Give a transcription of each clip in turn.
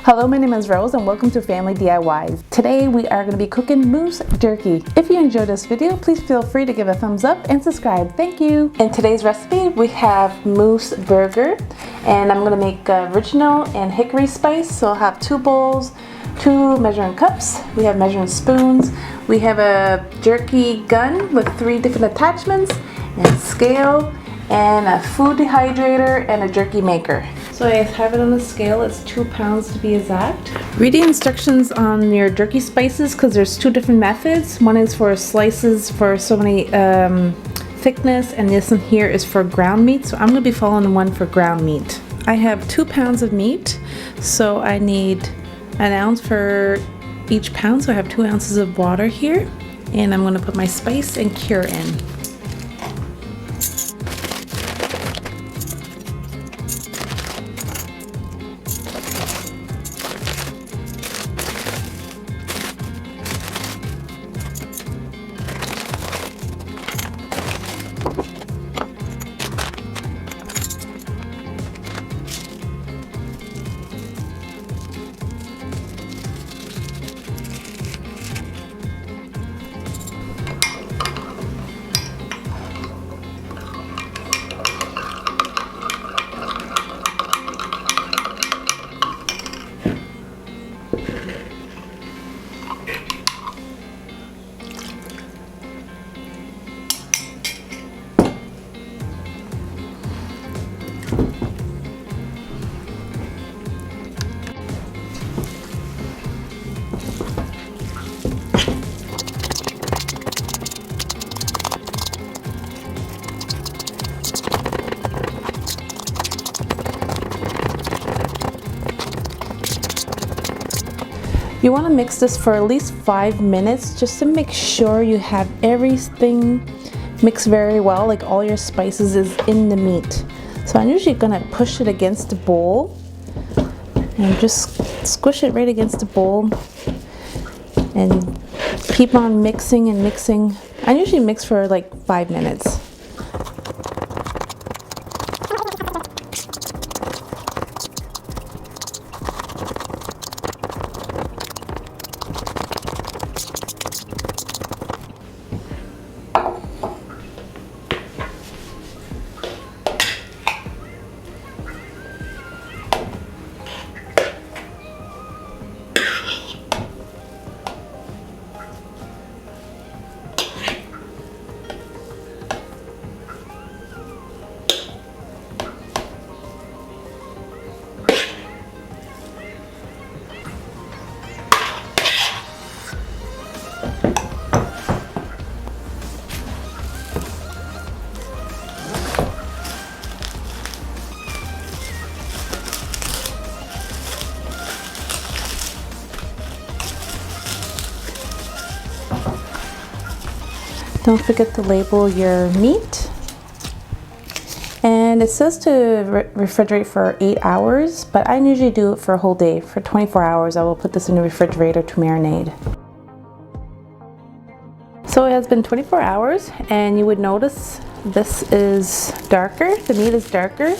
Hello, my name is Rose and welcome to Family DIYs. Today we are going to be cooking MOOSE Jerky. If you enjoyed this video, please feel free to give a thumbs up and subscribe. Thank you. In today's recipe we have MOOSE burger, and I'm going to make original and hickory spice. So I'll have 2 bowls, 2 measuring cups, we have measuring spoons, we have a jerky gun with 3 different attachments, and scale, and a food dehydrator, and a jerky maker. So I have it on the scale, it's 2 pounds to be exact. Read the instructions on your jerky spices because there's 2 different methods. One is for slices for so many thickness, and this one here is for ground meat. So I'm going to be following one for ground meat. I have 2 pounds of meat, so I need 1 ounce for each pound. So I have 2 ounces of water here, and I'm going to put my spice and cure in. You want to mix this for at least 5 minutes just to make sure you have everything mixed very well, like all your spices is in the meat. So I'm usually going to push it against the bowl and just squish it right against the bowl and keep on mixing and mixing. I usually mix for like 5 minutes. Don't forget to label your meat. And it says to refrigerate for 8 hours, but I usually do it for a whole day. For 24 hours, I will put this in the refrigerator to marinate. So it has been 24 hours, and you would notice this is darker. The meat is darker.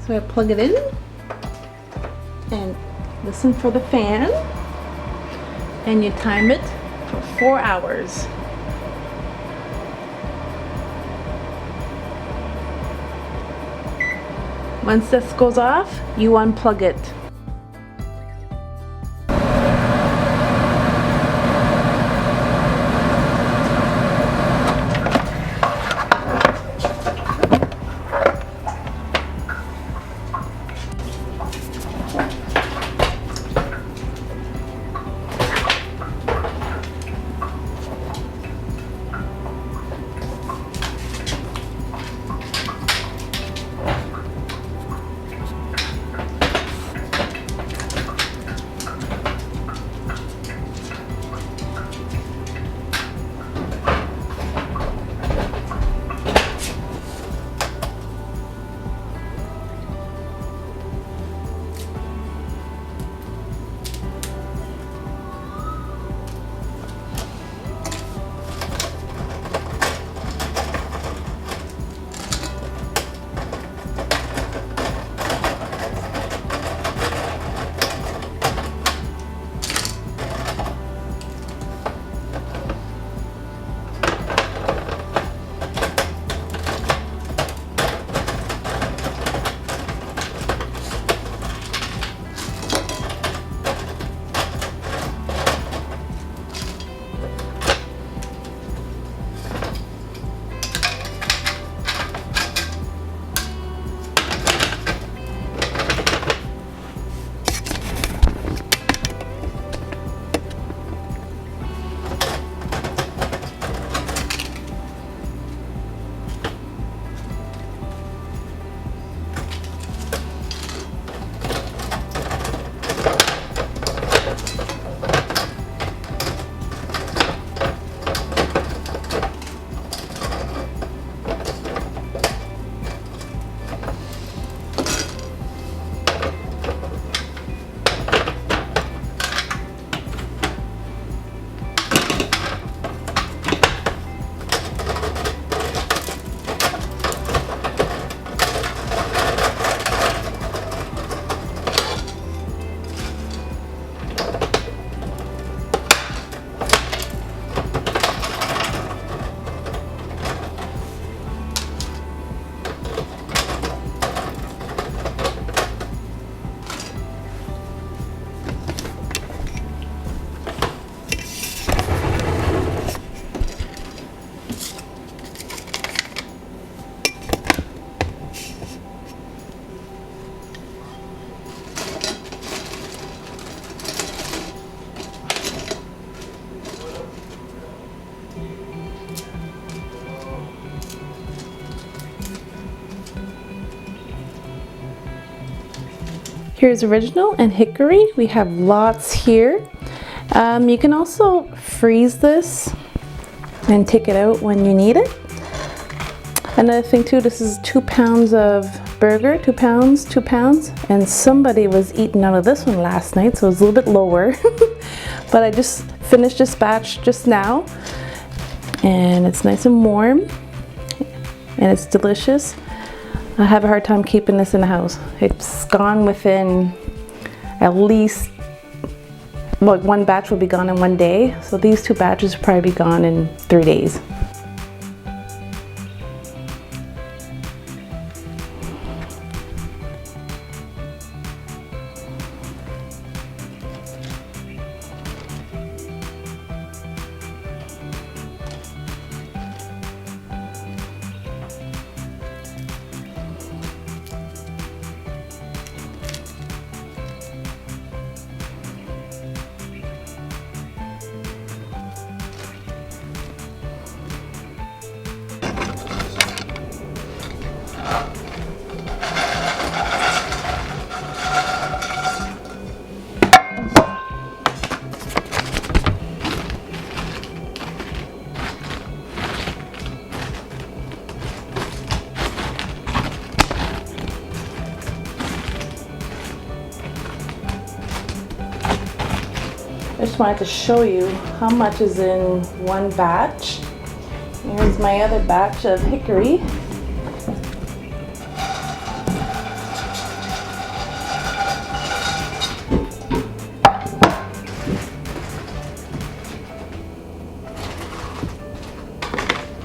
So I plug it in and listen for the fan, and you time it for 4 hours. Once this goes off, you unplug it. Here's original and hickory. We have lots here. You can also freeze this and take it out when you need it. Another thing too, this is 2 pounds of burger, 2 pounds, and somebody was eating out of this one last night, so it was a little bit lower. But I just finished this batch just now, and it's nice and warm, and it's delicious. I have a hard time keeping this in the house. It's gone within at least, well, one batch will be gone in 1 day, so these 2 batches will probably be gone in 3 days. wanted to show you how much is in one batch. Here's my other batch of hickory.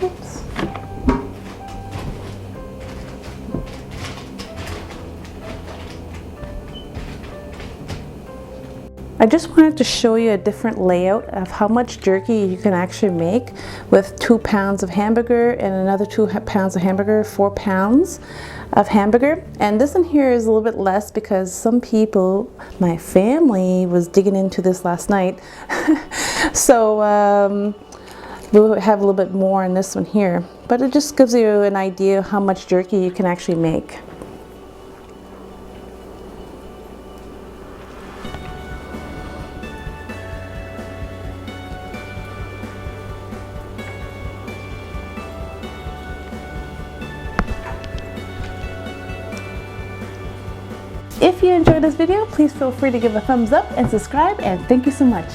Oops. I just wanted to show you a different layout of how much jerky you can actually make with 2 pounds of hamburger and another 2 pounds of hamburger, 4 pounds of hamburger. And this one here is a little bit less because some people, my family, was digging into this last night. So we'll have a little bit more in this one here. But it just gives you an idea of how much jerky you can actually make. If you enjoyed this video, please feel free to give a thumbs up and subscribe, and thank you so much.